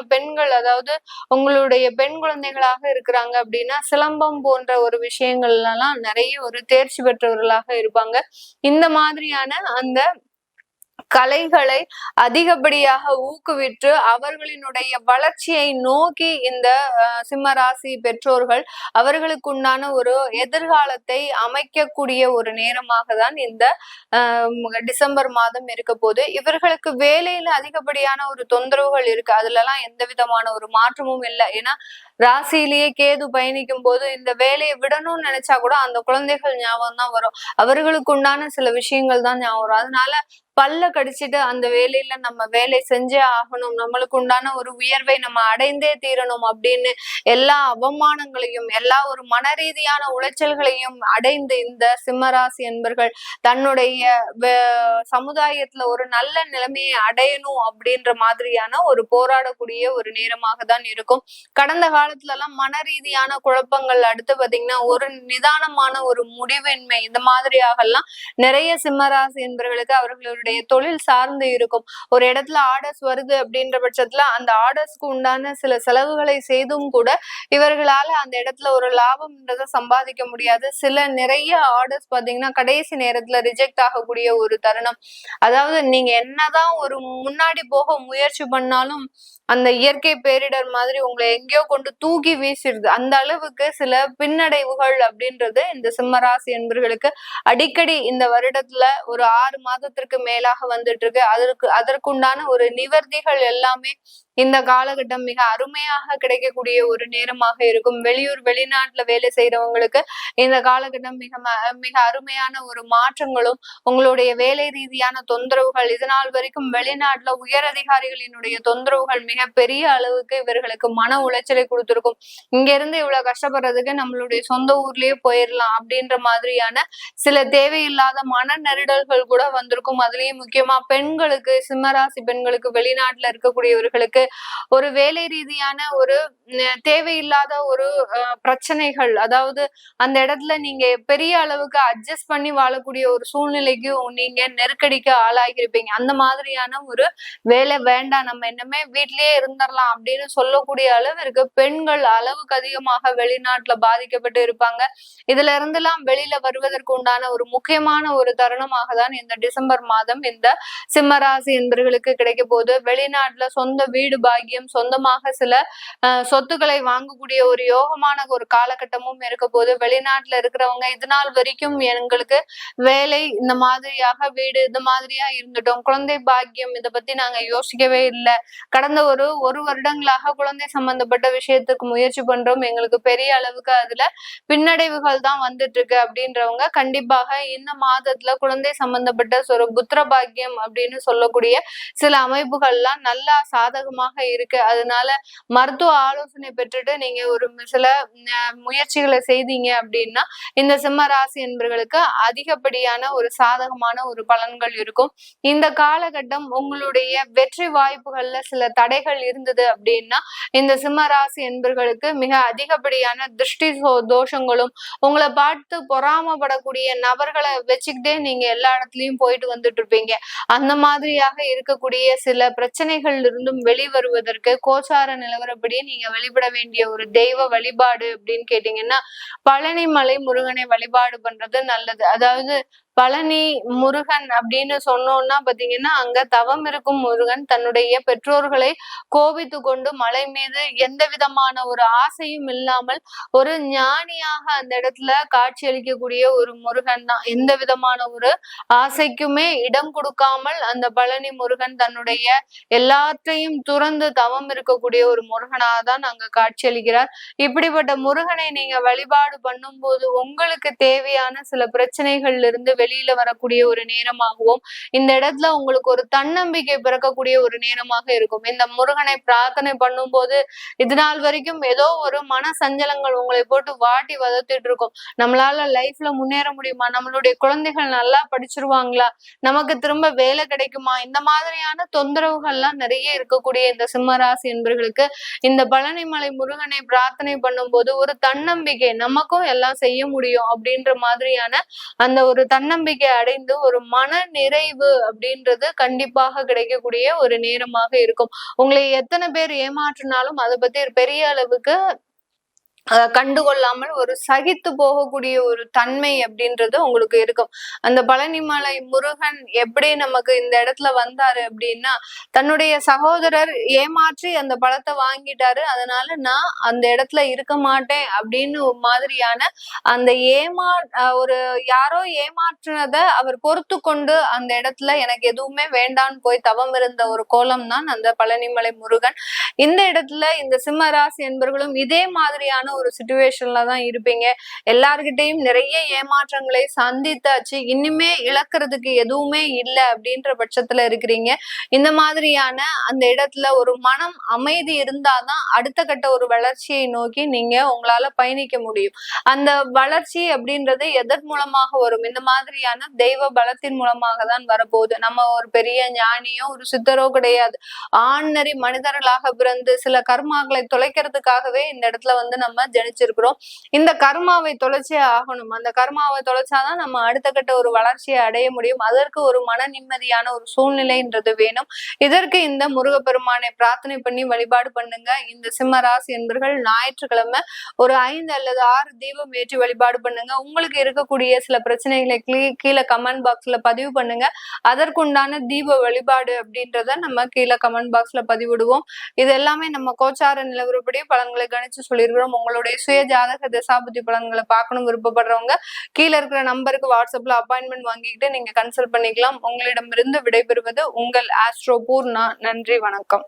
அதாவது உங்களுடைய பெண் குழந்தைகளாக இருக்கிறாங்க அப்படின்னா சிலம்பம் போன்ற ஒரு விஷயங்கள்லாம் நிறைய ஒரு தேர்ச்சி பெற்றவர்களாக இருப்பாங்க. இந்த மாதிரியான அந்த கலைகளை அதிகப்படியாக ஊக்குவித்து அவர்களினுடைய வளர்ச்சியை நோக்கி இந்த சிம்ம ராசி பெற்றோர்கள் அவர்களுக்கு உண்டான ஒரு எதிர்காலத்தை அமைக்கக்கூடிய ஒரு நேரமாக தான் இந்த டிசம்பர் மாதம் இருக்க போது. இவர்களுக்கு வேலையில அதிகப்படியான ஒரு தொந்தரவுகள் இருக்கு, அதுல எல்லாம் எந்த விதமான ஒரு மாற்றமும் இல்லை. ஏன்னா ராசியிலேயே கேது பயணிக்கும் போது இந்த வேலையை விடணும்னு நினைச்சா கூட அந்த குழந்தைகள் ஞாபகம் தான் வரும், அவர்களுக்கு உண்டான சில விஷயங்கள் தான் ஞாபகம் வரும். அதனால பல்ல கடிச்சிட்டு அந்த வேலையில நம்ம வேலை செஞ்சே ஆகணும், நம்மளுக்கு உண்டான ஒரு உயர்வை நம்ம அடைந்தே தீரணும் அப்படின்னு எல்லா அவமானங்களையும் எல்லா ஒரு மன ரீதியான உளைச்சல்களையும் அடைந்து இந்த சிம்மராசி என்பர்கள் தன்னுடைய சமுதாயத்துல ஒரு நல்ல நிலைமையை அடையணும் அப்படின்ற மாதிரியான ஒரு போராடக்கூடிய ஒரு நேரமாக தான் இருக்கும். கடந்த காலத்துல எல்லாம் மன ரீதியான குழப்பங்கள், அடுத்து பாத்தீங்கன்னா ஒரு நிதானமான ஒரு முடிவின்மை, இந்த மாதிரியாக எல்லாம் நிறைய சிம்மராசி என்பர்களுக்கு அவர்களுடைய தொழில் சார்ந்து இருக்கும். ஒரு இடத்துல ஆர்டர்ஸ் வருது அப்படின்ற பட்சத்துல அந்த ஆர்டர்ஸ்க்கு உண்டான சில செலவுகளை செய்தும் கூட இவர்களால அந்த இடத்துல ஒரு லாபம்ன்றதை சம்பாதிக்க முடியாது. நிறைய ஆர்டர்ஸ் பாத்தீங்கன்னா கடைசி நேரத்துல ரிஜெக்ட் ஆகக்கூடிய ஒரு தருணம். அதாவது நீங்க என்னதான் ஒரு முன்னாடி போக முயற்சி பண்ணாலும் அந்த இயற்கை பேரிடர் மாதிரி உங்களை எங்கேயோ கொண்டு தூக்கி வீசிடுது. அந்த அளவுக்கு சில பின்னடைவுகள் அப்படின்றது இந்த சிம்மராசி என்பர்களுக்கு அடிக்கடி இந்த வருடத்துல ஒரு 6 மாதத்திற்கு மேலாக வந்துட்டு இருக்கு. அதற்குண்டான ஒரு நிவர்த்திகள் எல்லாமே இந்த காலகட்டம் மிக அருமையாக கிடைக்கக்கூடிய ஒரு நேரமாக இருக்கும். வெளியூர் வெளிநாட்டுல வேலை செய்யறவங்களுக்கு இந்த காலகட்டம் மிக அருமையான ஒரு மாற்றங்களும், உங்களுடைய வேலை ரீதியான தொந்தரவுகள், இதனால் வரைக்கும் வெளிநாட்டுல உயர் அதிகாரிகளினுடைய தொந்தரவுகள் மிக பெரிய அளவுக்கு இவர்களுக்கு மன உளைச்சலை கொடுத்திருக்கும். இங்க இருந்து இவ்வளவு கஷ்டப்படுறதுக்கு நம்மளுடைய சொந்த ஊர்லயே போயிடலாம் அப்படின்ற மாதிரியான சில தேவையில்லாத மன நெருடல்கள் கூட வந்திருக்கும். அதுலயும் முக்கியமா பெண்களுக்கு, சிம்மராசி பெண்களுக்கு, வெளிநாட்டுல இருக்கக்கூடியவர்களுக்கு ஒரு வேலை ரீதியான ஒரு தேவையில்லாத ஒரு பிரச்சனைகள், அதாவது அந்த இடத்துல நீங்க பெரிய அளவுக்கு அட்ஜஸ்ட் பண்ணி வாழக்கூடிய ஒரு சூழ்நிலைக்கு நீங்க நெருக்கடிக்கு ஆளாகிருப்பீங்க. அந்த மாதிரியான ஒரு வேலை வேண்டாம், நம்ம என்னமே வீட்லயே இருந்துடலாம் அப்படின்னு சொல்லக்கூடிய அளவிற்கு பெண்கள் அளவுக்கு அதிகமாக வெளிநாட்டுல பாதிக்கப்பட்டு இருப்பாங்க. இதுல இருந்தெல்லாம் வெளியில வருவதற்கு உண்டான ஒரு முக்கியமான ஒரு தருணமாக தான் இந்த டிசம்பர் மாதம் இந்த சிம்மராசி என்பவர்களுக்கு கிடைக்க போகுது. வெளிநாட்டுல சொந்த வீடு பாக்கியம், சொந்தமாக சில சொத்துக்களை வாங்கக்கூடிய ஒரு யோகமான ஒரு காலகட்டமும் இருக்க போது. வெளிநாட்டுல இருக்கிறவங்க இது நாள் வரைக்கும் எங்களுக்கு வேலை இந்த மாதிரியாக, வீடு இந்த மாதிரியா இருந்துட்டோம், குழந்தை பாக்கியம் இதை பத்தி நாங்க யோசிக்கவே இல்லை, கடந்த ஒரு வருடங்களாக குழந்தை சம்பந்தப்பட்ட விஷயத்துக்கு முயற்சி பண்றோம், எங்களுக்கு பெரிய அளவுக்கு அதுல பின்னடைவுகள் தான் வந்துட்டு இருக்கு அப்படின்றவங்க கண்டிப்பாக இந்த மாதத்துல குழந்தை சம்பந்தப்பட்ட ஒரு புத்திர பாக்கியம் அப்படின்னு சொல்லக்கூடிய சில அமைப்புகள்லாம் நல்லா சாதகமாக இருக்கு. அதனால மருத்துவ ஆலோசனை பெற்றுட்டு நீங்க ஒரு சில முயற்சிகளை செய்தீங்க அப்படின்னா இந்த சிம்ம ராசி என்பவர்களுக்கு அதிகப்படியான ஒரு சாதகமான ஒரு பலன்கள் இருக்கும். இந்த காலகட்டம் உங்களுடைய வெற்றி வாய்ப்புகள்ல சில தடைகள் இருந்தது அப்படின்னா இந்த சிம்ம ராசி என்பவர்களுக்கு மிக அதிகப்படியான திருஷ்டி தோஷங்களும், உங்களை பார்த்து பொறாமப்படக்கூடிய நபர்களை வச்சுக்கிட்டே நீங்க எல்லா இடத்துலயும் போயிட்டு வந்துட்டு இருப்பீங்க. அந்த மாதிரியாக இருக்கக்கூடிய சில பிரச்சனைகள் இருந்தும் வெளிவருவதற்கு கோச்சார நிலவரப்படி நீங்க வழிபட வேண்டிய ஒரு தெய்வ வழிபாடு அப்படின்னு கேட்டீங்கன்னா பழனி மலை முருகனை வழிபாடு பண்றது நல்லது. அதாவது பழனி முருகன் அப்படின்னு சொன்னோம்னா பாத்தீங்கன்னா அங்க தவம் இருக்கும் முருகன் தன்னுடைய பெற்றோர்களை கோபித்து கொண்டு மலை மீது எந்த விதமான ஒரு ஆசையும் இல்லாமல் ஒரு ஞானியாக அந்த இடத்துல காட்சி அளிக்கக்கூடிய ஒரு முருகன் தான். எந்த விதமான ஒரு ஆசைக்குமே இடம் கொடுக்காமல் அந்த பழனி முருகன் தன்னுடைய எல்லாத்தையும் துறந்து தவம் இருக்கக்கூடிய ஒரு முருகனாக தான் அங்க காட்சி அளிக்கிறார். இப்படிப்பட்ட முருகனை நீங்க வழிபாடு பண்ணும் போது உங்களுக்கு தேவையான சில பிரச்சனைகள்ல இருந்து வெளியில வரக்கூடிய ஒரு நேரமாகவும், இந்த இடத்துல உங்களுக்கு ஒரு தன்னம்பிக்கை பிறக்கக்கூடிய ஒரு நேரமாக இருக்கும். இந்த முருகனை பிரார்த்தனை பண்ணும் போது இது நாள் வரைக்கும் ஏதோ ஒரு மன சஞ்சலங்கள் உங்களை போட்டு வாட்டி வதத்திட்டு இருக்கும். நம்மளால லைஃப்ல முன்னேற முடியுமா, நம்மளுடைய குழந்தைகள் நல்லா படிச்சிருவாங்களா, நமக்கு திரும்ப வேலை கிடைக்குமா, இந்த மாதிரியான தொந்தரவுகள்லாம் நிறைய இருக்கக்கூடிய இந்த சிம்மராசி என்பவர்களுக்கு இந்த பழனிமலை முருகனை பிரார்த்தனை பண்ணும் போது ஒரு தன்னம்பிக்கை, நமக்கும் எல்லாம் செய்ய முடியும் அப்படின்ற மாதிரியான அந்த ஒரு தன்னம்பிக்கை அடைந்து ஒரு மன நிறைவு அப்படின்றது கண்டிப்பாக கிடைக்கக்கூடிய ஒரு நேரமாக இருக்கும். உங்களை எத்தனை பேர் ஏமாற்றினாலும் அதை பத்தி பெரிய அளவுக்கு கண்டுகொள்ளாமல் ஒரு சகித்து போகக்கூடிய ஒரு தன்மை அப்படின்றது உங்களுக்கு இருக்கும். அந்த பழனிமலை முருகன் எப்படி நமக்கு இந்த இடத்துல வந்தாரு அப்படின்னா தன்னுடைய சகோதரர் ஏமாற்றி அந்த பழத்தை வாங்கிட்டாரு, அதனால நான் அந்த இடத்துல இருக்க மாட்டேன் அப்படின்னு ஒரு மாதிரியான அந்த ஒரு யாரோ ஏமாற்றினதை அவர் பொறுத்து கொண்டு அந்த இடத்துல எனக்கு எதுவுமே வேண்டான்னு போய் தவம் இருந்த ஒரு கோலம் தான் அந்த பழனிமலை முருகன். இந்த இடத்துல இந்த சிம்மராசி என்பவர்களும் இதே மாதிரியான ஒரு சிச்சுவேஷன்ல தான் இருப்பீங்க. எல்லார்கிட்டையும் நிறைய ஏமாற்றங்களை சந்தித்தாச்சு, இனிமே இழக்கிறதுக்கு எதுவுமே இல்லை அப்படின்ற பட்சத்துல இருக்கிறீங்க. இந்த மாதிரியான அந்த இடத்துல ஒரு மனம் அமைதி இருந்தாதான் அடுத்த கட்ட ஒரு வளர்ச்சியை நோக்கி நீங்க உங்களால பயணிக்க முடியும். அந்த வளர்ச்சி அப்படின்றது எதன் மூலமாக வரும்? இந்த மாதிரியான தெய்வ பலத்தின் மூலமாக தான் வரப்போகுது. நம்ம ஒரு பெரிய ஞானியோ ஒரு சித்தரோ கிடையாது. ஆண்நறி மனிதர்களாக பிறந்து சில கர்மாக்களை தொலைக்கிறதுக்காகவே இந்த இடத்துல நம்ம ஜனிச்சிருக்கிறோம். இந்த கர்மாவை தொலைச்சே ஆகணும். அந்த கர்மாவை தொலைச்சாதான் நம்ம அடுத்த கட்ட ஒரு வளர்ச்சியை அடைய முடியும். அதற்கு ஒரு மன நிம்மதியான ஒரு சூழ்நிலைன்றது வேணும். இதற்கு இந்த முருகப்பெருமானை பிரார்த்தனை பண்ணி வழிபாடு பண்ணுங்க. இந்த சிம்ம ராசி என்பவர்கள் ஞாயிற்றுக்கிழமை ஒரு 5 அல்லது 6 தீபம் ஏற்றி வழிபாடு பண்ணுங்க. உங்களுக்கு இருக்கக்கூடிய சில பிரச்சனைகளை கீழே கமெண்ட் பாக்ஸ்ல பதிவு பண்ணுங்க. அதற்குண்டான தீப வழிபாடு அப்படின்றத நம்ம கீழே கமெண்ட் பாக்ஸ்ல பதிவிடுவோம். இது எல்லாமே நம்ம கோச்சார நிலவரப்படி பலன்களை கணிச்சு சொல்லியிருக்கிறோம். உங்களோட உங்களுடைய சுய ஜாதக தசாபுத்தி பலன்களை பார்க்கணும் விருப்பப்படுறவங்க கீழே இருக்கிற நம்பருக்கு வாட்ஸ்அப்ல அப்பாயின்மெண்ட் வாங்கிக்கிட்டு நீங்க கன்சல்ட் பண்ணிக்கலாம். உங்களிடமிருந்து விடைபெறுவது உங்கள் ஆஸ்ட்ரோ பூர்ணா. நன்றி, வணக்கம்.